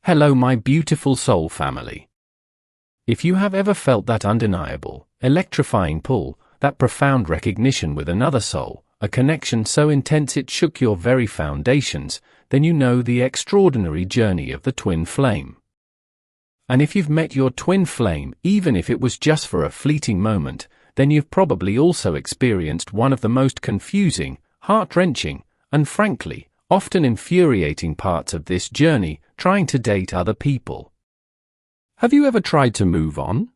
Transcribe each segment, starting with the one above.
Hello, my beautiful soul family. If you have ever felt that undeniable, electrifying pull, that profound recognition with another soul, a connection so intense it shook your very foundations, then you know the extraordinary journey of the twin flame. And if you've met your twin flame, even if it was just for a fleeting moment, then you've probably also experienced one of the most confusing, heart-wrenching, and frankly, often infuriating parts of this journey, trying to date other people. Have you ever tried to move on?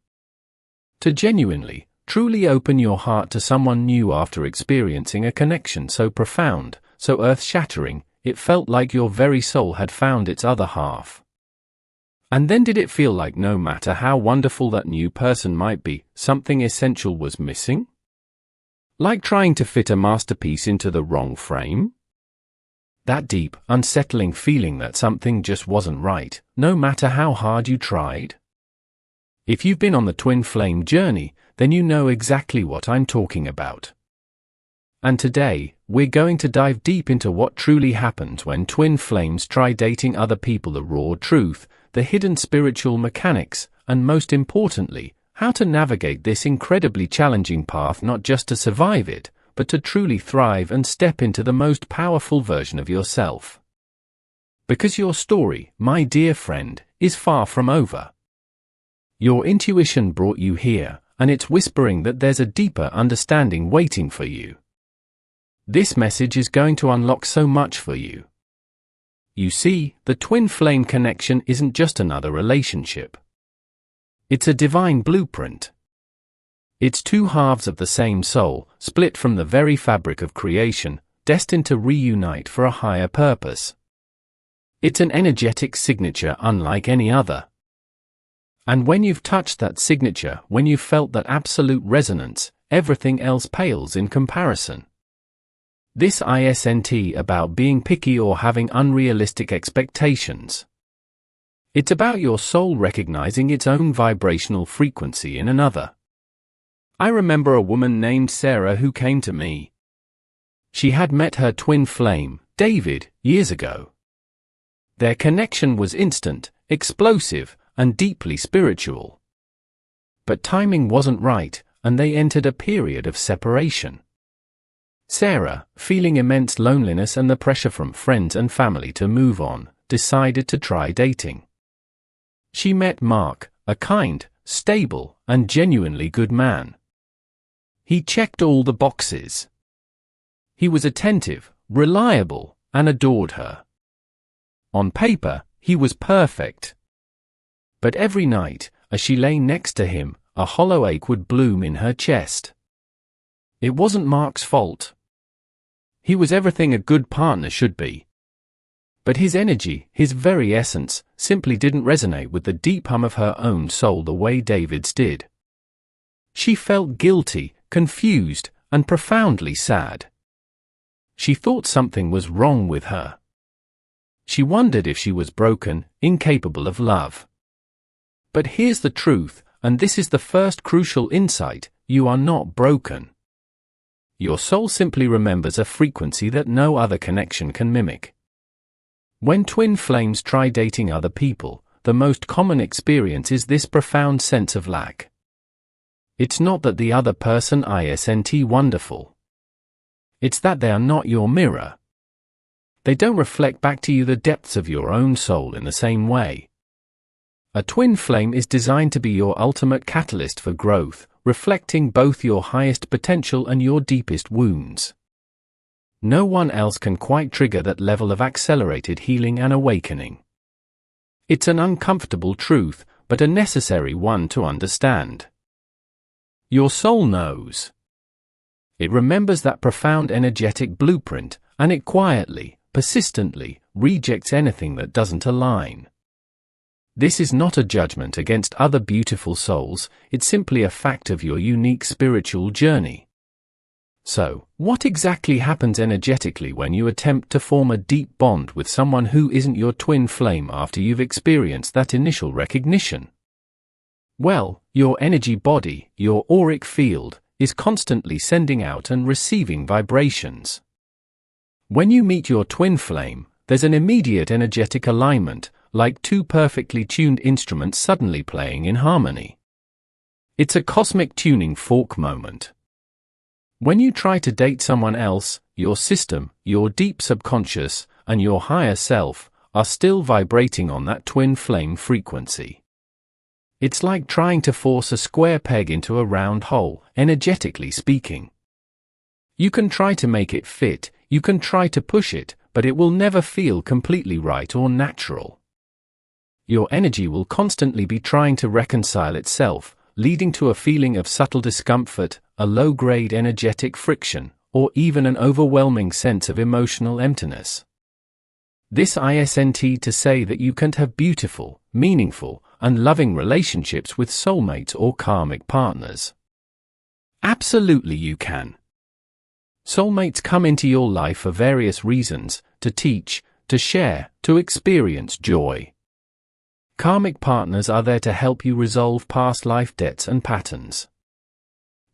To genuinely, truly open your heart to someone new after experiencing a connection so profound, so earth-shattering, it felt like your very soul had found its other half. And then did it feel like no matter how wonderful that new person might be, something essential was missing? Like trying to fit a masterpiece into the wrong frame? That deep, unsettling feeling that something just wasn't right, no matter how hard you tried? If you've been on the twin flame journey, then you know exactly what I'm talking about. And today, we're going to dive deep into what truly happens when twin flames try dating other people, the raw truth, the hidden spiritual mechanics, and most importantly, how to navigate this incredibly challenging path not just to survive it, but to truly thrive and step into the most powerful version of yourself. Because your story, my dear friend, is far from over. Your intuition brought you here, and it's whispering that there's a deeper understanding waiting for you. This message is going to unlock so much for you. You see, the twin flame connection isn't just another relationship. It's a divine blueprint. It's two halves of the same soul, split from the very fabric of creation, destined to reunite for a higher purpose. It's an energetic signature unlike any other. And when you've touched that signature, when you've felt that absolute resonance, everything else pales in comparison. This isn't about being picky or having unrealistic expectations. It's about your soul recognizing its own vibrational frequency in another. I remember a woman named Sarah who came to me. She had met her twin flame, David, years ago. Their connection was instant, explosive, and deeply spiritual. But timing wasn't right, and they entered a period of separation. Sarah, feeling immense loneliness and the pressure from friends and family to move on, decided to try dating. She met Mark, a kind, stable, and genuinely good man. He checked all the boxes. He was attentive, reliable, and adored her. On paper, he was perfect. But every night, as she lay next to him, a hollow ache would bloom in her chest. It wasn't Mark's fault. He was everything a good partner should be. But his energy, his very essence, simply didn't resonate with the deep hum of her own soul the way David's did. She felt guilty, confused, and profoundly sad. She thought something was wrong with her. She wondered if she was broken, incapable of love. But here's the truth, and this is the first crucial insight: you are not broken. Your soul simply remembers a frequency that no other connection can mimic. When twin flames try dating other people, the most common experience is this profound sense of lack. It's not that the other person isn't wonderful. It's that they are not your mirror. They don't reflect back to you the depths of your own soul in the same way. A twin flame is designed to be your ultimate catalyst for growth, reflecting both your highest potential and your deepest wounds. No one else can quite trigger that level of accelerated healing and awakening. It's an uncomfortable truth, but a necessary one to understand. Your soul knows. It remembers that profound energetic blueprint, and it quietly, persistently, rejects anything that doesn't align. This is not a judgment against other beautiful souls, it's simply a fact of your unique spiritual journey. So, what exactly happens energetically when you attempt to form a deep bond with someone who isn't your twin flame after you've experienced that initial recognition? Well, your energy body, your auric field, is constantly sending out and receiving vibrations. When you meet your twin flame, there's an immediate energetic alignment, like two perfectly tuned instruments suddenly playing in harmony. It's a cosmic tuning fork moment. When you try to date someone else, your system, your deep subconscious, and your higher self are still vibrating on that twin flame frequency. It's like trying to force a square peg into a round hole, energetically speaking. You can try to make it fit, you can try to push it, but it will never feel completely right or natural. Your energy will constantly be trying to reconcile itself, leading to a feeling of subtle discomfort, a low-grade energetic friction, or even an overwhelming sense of emotional emptiness. This isn't to say that you can't have beautiful, meaningful, and loving relationships with soulmates or karmic partners. Absolutely you can. Soulmates come into your life for various reasons: to teach, to share, to experience joy. Karmic partners are there to help you resolve past life debts and patterns.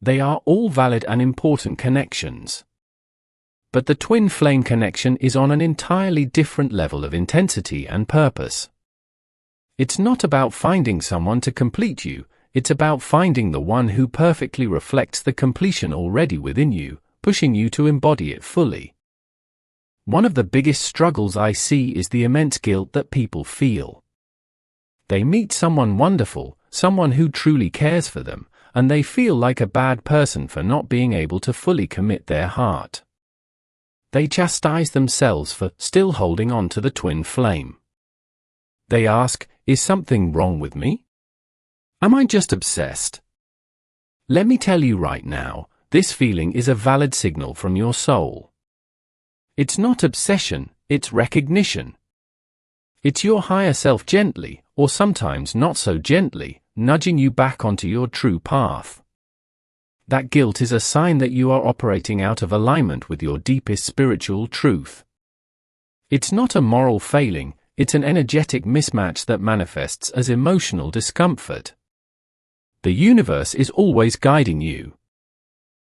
They are all valid and important connections. But the twin flame connection is on an entirely different level of intensity and purpose. It's not about finding someone to complete you, it's about finding the one who perfectly reflects the completion already within you, pushing you to embody it fully. One of the biggest struggles I see is the immense guilt that people feel. They meet someone wonderful, someone who truly cares for them, and they feel like a bad person for not being able to fully commit their heart. They chastise themselves for still holding on to the twin flame. They ask, is something wrong with me? Am I just obsessed? Let me tell you right now, this feeling is a valid signal from your soul. It's not obsession, it's recognition. It's your higher self gently, or sometimes not so gently, nudging you back onto your true path. That guilt is a sign that you are operating out of alignment with your deepest spiritual truth. It's not a moral failing, it's an energetic mismatch that manifests as emotional discomfort. The universe is always guiding you.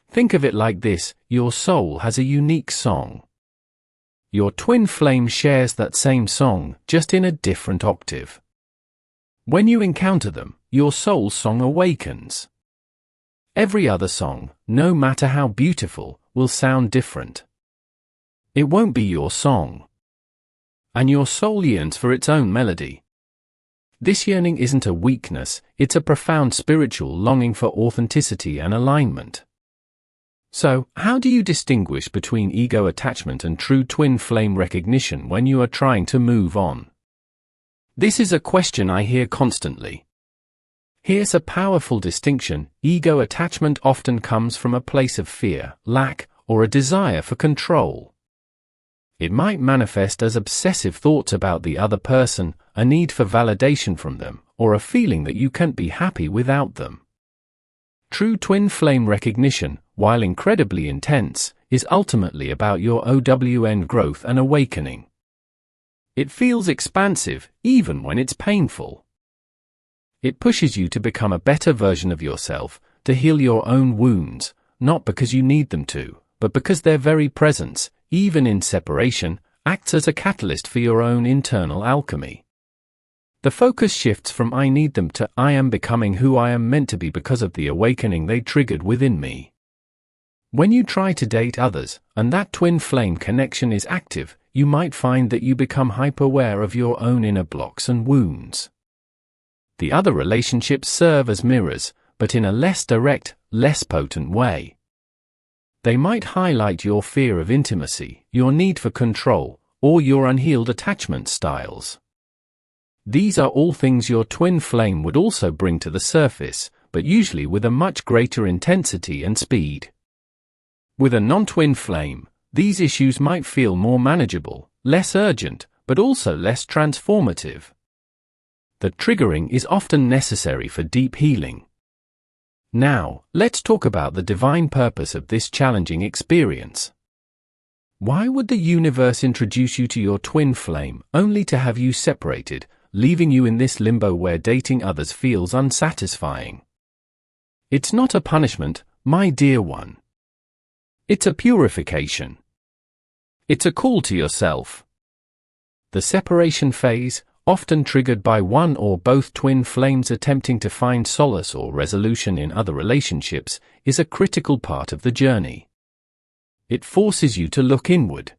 Think of it like this: your soul has a unique song. Your twin flame shares that same song, just in a different octave. When you encounter them, your soul's song awakens. Every other song, no matter how beautiful, will sound different. It won't be your song. And your soul yearns for its own melody. This yearning isn't a weakness, it's a profound spiritual longing for authenticity and alignment. So, how do you distinguish between ego attachment and true twin flame recognition when you are trying to move on? This is a question I hear constantly. Here's a powerful distinction: ego attachment often comes from a place of fear, lack, or a desire for control. It might manifest as obsessive thoughts about the other person, a need for validation from them, or a feeling that you can't be happy without them. True twin flame recognition, while incredibly intense, is ultimately about your own growth and awakening. It feels expansive, even when it's painful. It pushes you to become a better version of yourself, to heal your own wounds, not because you need them to, but because their very presence, even in separation, acts as a catalyst for your own internal alchemy. The focus shifts from I need them to I am becoming who I am meant to be because of the awakening they triggered within me. When you try to date others, and that twin flame connection is active, you might find that you become hyper-aware of your own inner blocks and wounds. The other relationships serve as mirrors, but in a less direct, less potent way. They might highlight your fear of intimacy, your need for control, or your unhealed attachment styles. These are all things your twin flame would also bring to the surface, but usually with a much greater intensity and speed. With a non-twin flame, these issues might feel more manageable, less urgent, but also less transformative. The triggering is often necessary for deep healing. Now, let's talk about the divine purpose of this challenging experience. Why would the universe introduce you to your twin flame only to have you separated, leaving you in this limbo where dating others feels unsatisfying? It's not a punishment, my dear one. It's a purification. It's a call to yourself. The separation phase, often triggered by one or both twin flames attempting to find solace or resolution in other relationships, is a critical part of the journey. It forces you to look inward.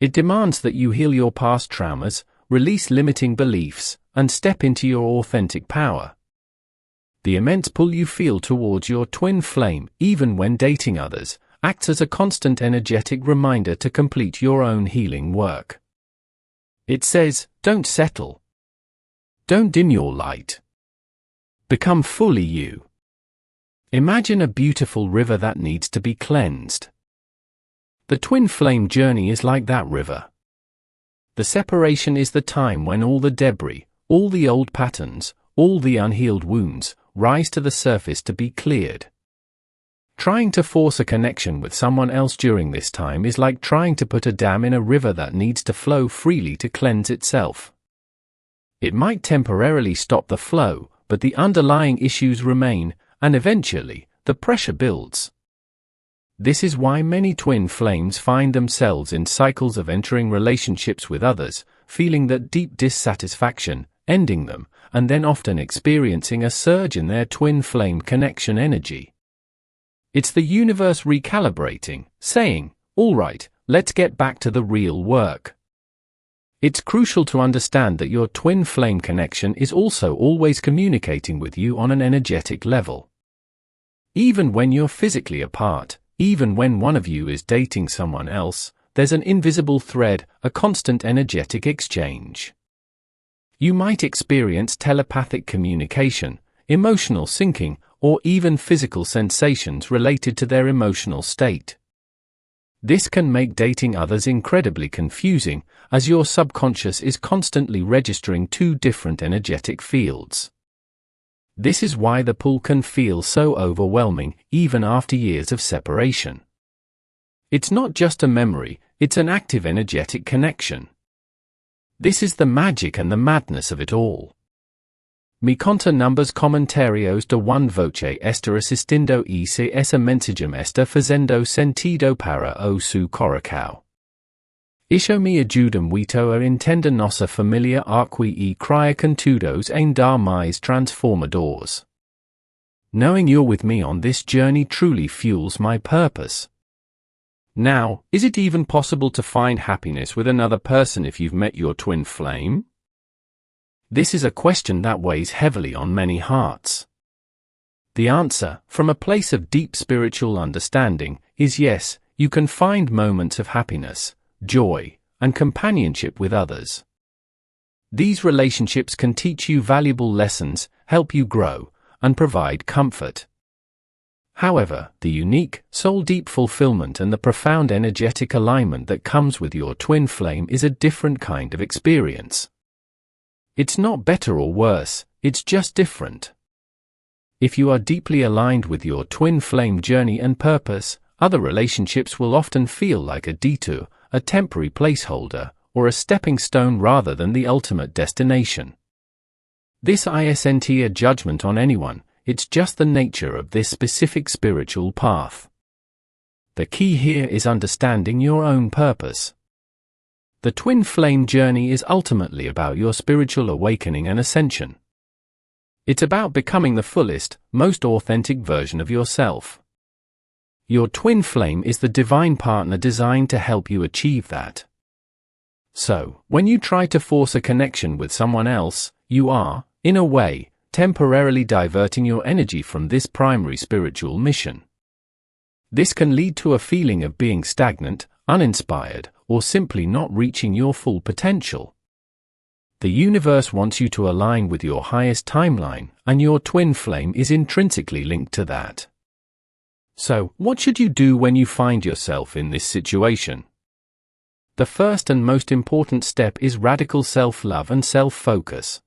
It demands that you heal your past traumas, release limiting beliefs, and step into your authentic power. The immense pull you feel towards your twin flame, even when dating others, acts as a constant energetic reminder to complete your own healing work. It says, don't settle. Don't dim your light. Become fully you. Imagine a beautiful river that needs to be cleansed. The twin flame journey is like that river. The separation is the time when all the debris, all the old patterns, all the unhealed wounds, rise to the surface to be cleared. Trying to force a connection with someone else during this time is like trying to put a dam in a river that needs to flow freely to cleanse itself. It might temporarily stop the flow, but the underlying issues remain, and eventually, the pressure builds. This is why many twin flames find themselves in cycles of entering relationships with others, feeling that deep dissatisfaction, ending them, and then often experiencing a surge in their twin flame connection energy. It's the universe recalibrating, saying, all right, let's get back to the real work. It's crucial to understand that your twin flame connection is also always communicating with you on an energetic level. Even when you're physically apart, even when one of you is dating someone else, there's an invisible thread, a constant energetic exchange. You might experience telepathic communication, emotional syncing, or even physical sensations related to their emotional state. This can make dating others incredibly confusing, as your subconscious is constantly registering two different energetic fields. This is why the pull can feel so overwhelming, even after years of separation. It's not just a memory, it's an active energetic connection. This is the magic and the madness of it all. Mi conta numbers comentarios de one voce estar assistindo e se essa mensagem está fazendo sentido para o su coração. Isho me ajuda muito a entender nossa família aqui e criar conteúdos em dar mais transformadores. Knowing you're with me on this journey truly fuels my purpose. Now, is it even possible to find happiness with another person if you've met your twin flame? This is a question that weighs heavily on many hearts. The answer, from a place of deep spiritual understanding, is yes, you can find moments of happiness, joy, and companionship with others. These relationships can teach you valuable lessons, help you grow, and provide comfort. However, the unique, soul-deep fulfillment and the profound energetic alignment that comes with your twin flame is a different kind of experience. It's not better or worse, it's just different. If you are deeply aligned with your twin flame journey and purpose, other relationships will often feel like a detour, a temporary placeholder, or a stepping stone rather than the ultimate destination. This isn't a judgment on anyone, it's just the nature of this specific spiritual path. The key here is understanding your own purpose. The twin flame journey is ultimately about your spiritual awakening and ascension. It's about becoming the fullest, most authentic version of yourself. Your twin flame is the divine partner designed to help you achieve that. So, when you try to force a connection with someone else, you are, in a way, temporarily diverting your energy from this primary spiritual mission. This can lead to a feeling of being stagnant, uninspired, or simply not reaching your full potential. The universe wants you to align with your highest timeline, and your twin flame is intrinsically linked to that. So, what should you do when you find yourself in this situation? The first and most important step is radical self-love and self-focus.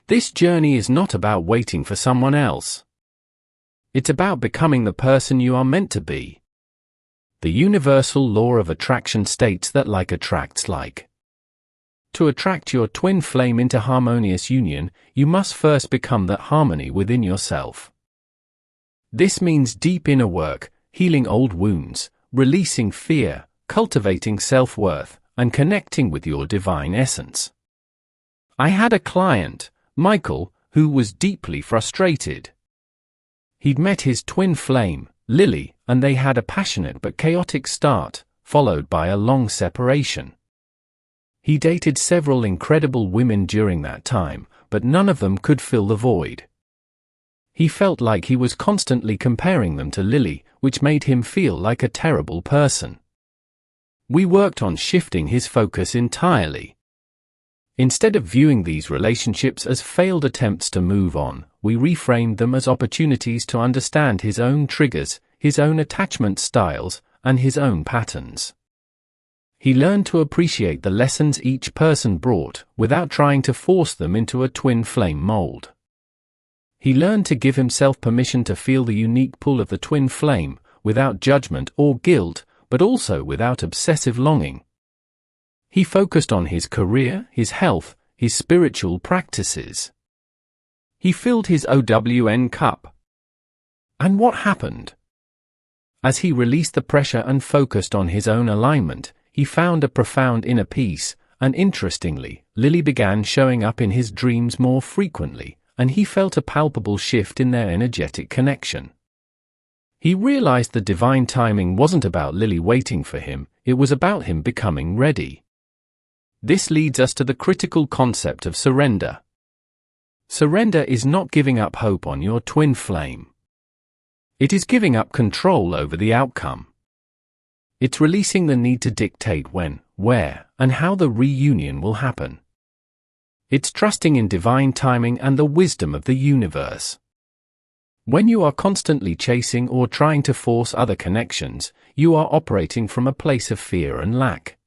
This journey is not about waiting for someone else. It's about becoming the person you are meant to be. The universal law of attraction states that like attracts like. To attract your twin flame into harmonious union, you must first become that harmony within yourself. This means deep inner work, healing old wounds, releasing fear, cultivating self-worth, and connecting with your divine essence. I had a client, Michael, who was deeply frustrated. He'd met his twin flame, Lily, and they had a passionate but chaotic start, followed by a long separation. He dated several incredible women during that time, but none of them could fill the void. He felt like he was constantly comparing them to Lily, which made him feel like a terrible person. We worked on shifting his focus entirely. Instead of viewing these relationships as failed attempts to move on, we reframed them as opportunities to understand his own triggers, his own attachment styles, and his own patterns. He learned to appreciate the lessons each person brought, without trying to force them into a twin flame mold. He learned to give himself permission to feel the unique pull of the twin flame, without judgment or guilt, but also without obsessive longing. He focused on his career, his health, his spiritual practices. He filled his OWN cup. And what happened? As he released the pressure and focused on his own alignment, he found a profound inner peace, and interestingly, Lily began showing up in his dreams more frequently, and he felt a palpable shift in their energetic connection. He realized the divine timing wasn't about Lily waiting for him, it was about him becoming ready. This leads us to the critical concept of surrender. Surrender is not giving up hope on your twin flame. It is giving up control over the outcome. It's releasing the need to dictate when, where, and how the reunion will happen. It's trusting in divine timing and the wisdom of the universe. When you are constantly chasing or trying to force other connections, you are operating from a place of fear and lack.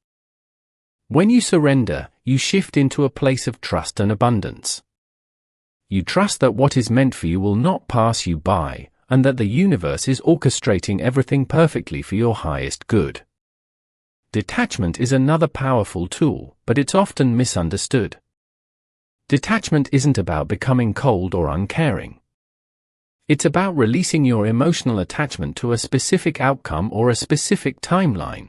When you surrender, you shift into a place of trust and abundance. You trust that what is meant for you will not pass you by, and that the universe is orchestrating everything perfectly for your highest good. Detachment is another powerful tool, but it's often misunderstood. Detachment isn't about becoming cold or uncaring. It's about releasing your emotional attachment to a specific outcome or a specific timeline.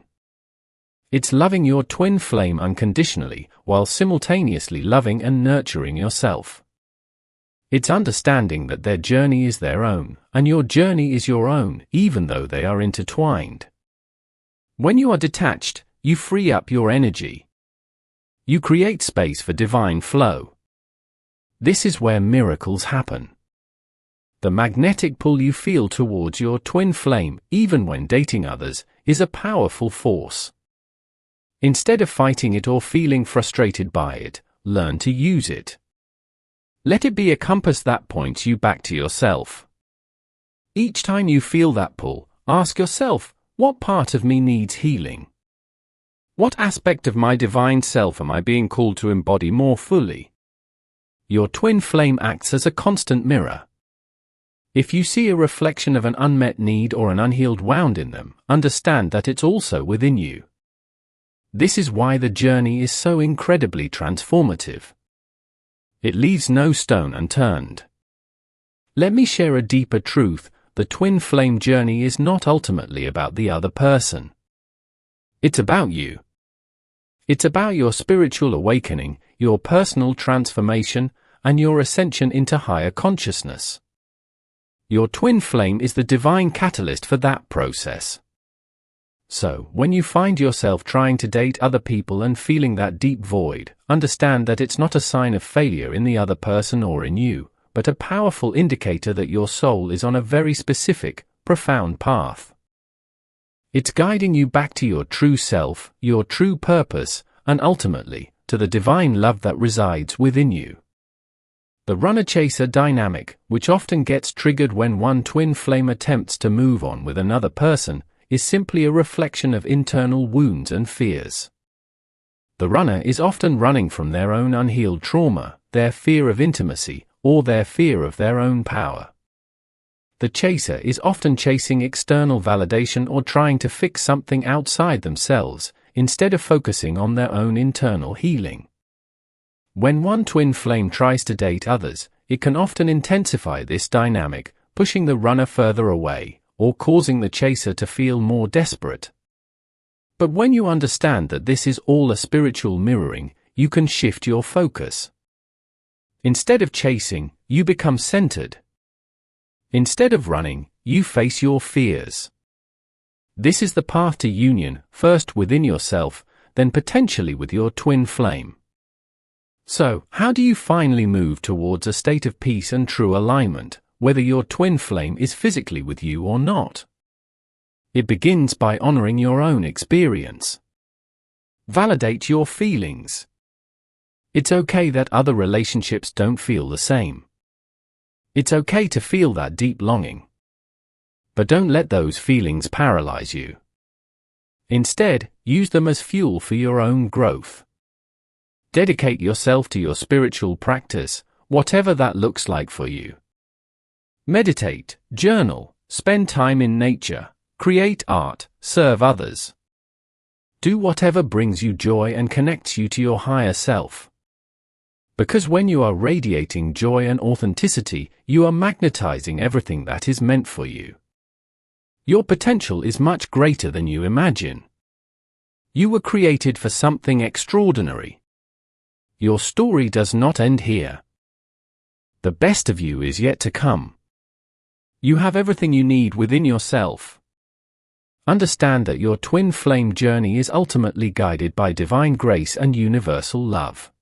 It's loving your twin flame unconditionally, while simultaneously loving and nurturing yourself. It's understanding that their journey is their own, and your journey is your own, even though they are intertwined. When you are detached, you free up your energy. You create space for divine flow. This is where miracles happen. The magnetic pull you feel towards your twin flame, even when dating others, is a powerful force. Instead of fighting it or feeling frustrated by it, learn to use it. Let it be a compass that points you back to yourself. Each time you feel that pull, ask yourself, what part of me needs healing? What aspect of my divine self am I being called to embody more fully? Your twin flame acts as a constant mirror. If you see a reflection of an unmet need or an unhealed wound in them, understand that it's also within you. This is why the journey is so incredibly transformative. It leaves no stone unturned. Let me share a deeper truth: the twin flame journey is not ultimately about the other person. It's about you. It's about your spiritual awakening, your personal transformation, and your ascension into higher consciousness. Your twin flame is the divine catalyst for that process. So, when you find yourself trying to date other people and feeling that deep void, understand that it's not a sign of failure in the other person or in you, but a powerful indicator that your soul is on a very specific, profound path. It's guiding you back to your true self, your true purpose, and ultimately, to the divine love that resides within you. The runner-chaser dynamic, which often gets triggered when one twin flame attempts to move on with another person, is simply a reflection of internal wounds and fears. The runner is often running from their own unhealed trauma, their fear of intimacy, or their fear of their own power. The chaser is often chasing external validation or trying to fix something outside themselves, instead of focusing on their own internal healing. When one twin flame tries to date others, it can often intensify this dynamic, pushing the runner further away, or causing the chaser to feel more desperate. But when you understand that this is all a spiritual mirroring, you can shift your focus. Instead of chasing, you become centered. Instead of running, you face your fears. This is the path to union, first within yourself, then potentially with your twin flame. So, how do you finally move towards a state of peace and true alignment, whether your twin flame is physically with you or not? It begins by honoring your own experience. Validate your feelings. It's okay that other relationships don't feel the same. It's okay to feel that deep longing. But don't let those feelings paralyze you. Instead, use them as fuel for your own growth. Dedicate yourself to your spiritual practice, whatever that looks like for you. Meditate, journal, spend time in nature, create art, serve others. Do whatever brings you joy and connects you to your higher self. Because when you are radiating joy and authenticity, you are magnetizing everything that is meant for you. Your potential is much greater than you imagine. You were created for something extraordinary. Your story does not end here. The best of you is yet to come. You have everything you need within yourself. Understand that your twin flame journey is ultimately guided by divine grace and universal love.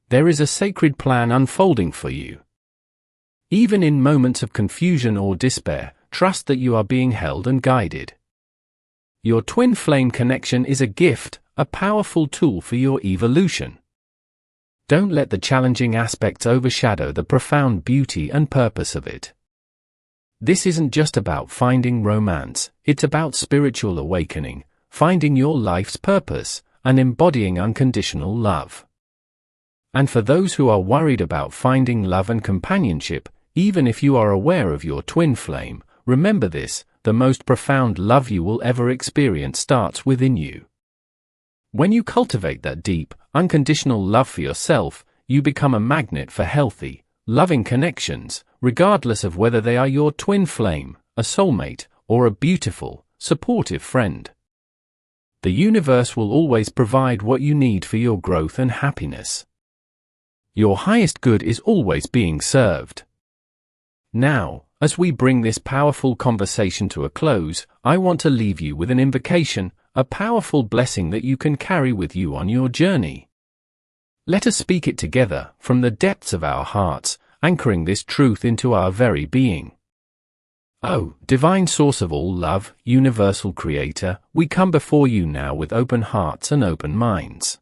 There is a sacred plan unfolding for you. Even in moments of confusion or despair, trust that you are being held and guided. Your twin flame connection is a gift, a powerful tool for your evolution. Don't let the challenging aspects overshadow the profound beauty and purpose of it. This isn't just about finding romance, it's about spiritual awakening, finding your life's purpose, and embodying unconditional love. And for those who are worried about finding love and companionship, even if you are aware of your twin flame, remember this: the most profound love you will ever experience starts within you. When you cultivate that deep, unconditional love for yourself, you become a magnet for healthy, loving connections, regardless of whether they are your twin flame, a soulmate, or a beautiful, supportive friend. The universe will always provide what you need for your growth and happiness. Your highest good is always being served. Now, as we bring this powerful conversation to a close, I want to leave you with an invocation, a powerful blessing that you can carry with you on your journey. Let us speak it together, from the depths of our hearts, anchoring this truth into our very being. Oh, divine source of all love, universal creator, we come before you now with open hearts and open minds.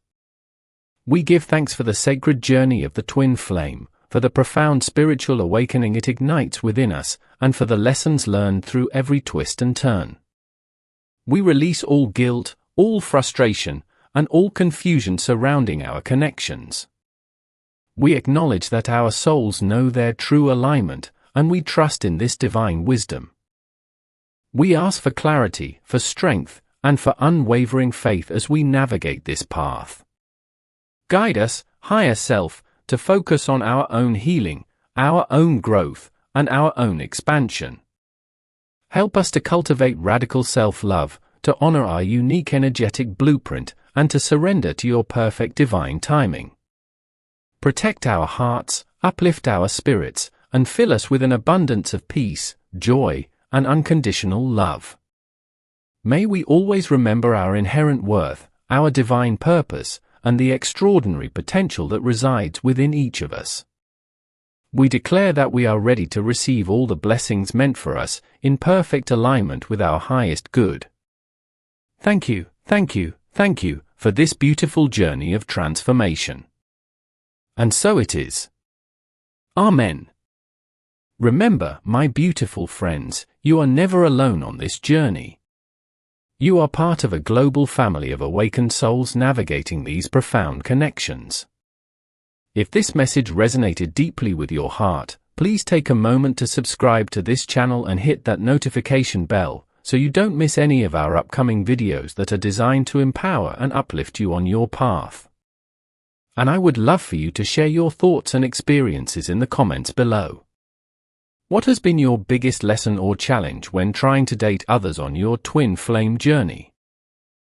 We give thanks for the sacred journey of the twin flame, for the profound spiritual awakening it ignites within us, and for the lessons learned through every twist and turn. We release all guilt, all frustration, and all confusion surrounding our connections. We acknowledge that our souls know their true alignment, and we trust in this divine wisdom. We ask for clarity, for strength, and for unwavering faith as we navigate this path. Guide us, higher self, to focus on our own healing, our own growth, and our own expansion. Help us to cultivate radical self-love, to honor our unique energetic blueprint, and to surrender to your perfect divine timing. Protect our hearts, uplift our spirits, and fill us with an abundance of peace, joy, and unconditional love. May we always remember our inherent worth, our divine purpose, and the extraordinary potential that resides within each of us. We declare that we are ready to receive all the blessings meant for us, in perfect alignment with our highest good. Thank you, thank you, thank you, for this beautiful journey of transformation. And so it is. Amen. Remember, my beautiful friends, you are never alone on this journey. You are part of a global family of awakened souls navigating these profound connections. If this message resonated deeply with your heart, please take a moment to subscribe to this channel and hit that notification bell, so you don't miss any of our upcoming videos that are designed to empower and uplift you on your path. And I would love for you to share your thoughts and experiences in the comments below. What has been your biggest lesson or challenge when trying to date others on your twin flame journey?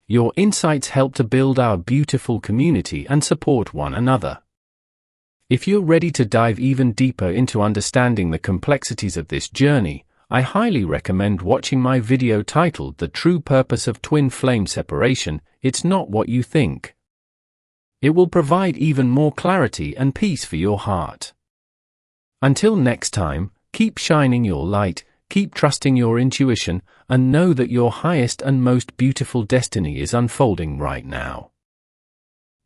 Your insights help to build our beautiful community and support one another. If you're ready to dive even deeper into understanding the complexities of this journey, I highly recommend watching my video titled The True Purpose of Twin Flame Separation. It's not what you think. It will provide even more clarity and peace for your heart. Until next time, keep shining your light, keep trusting your intuition, and know that your highest and most beautiful destiny is unfolding right now.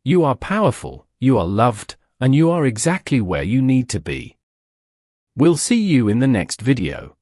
You are powerful, you are loved, and you are exactly where you need to be. We'll see you in the next video.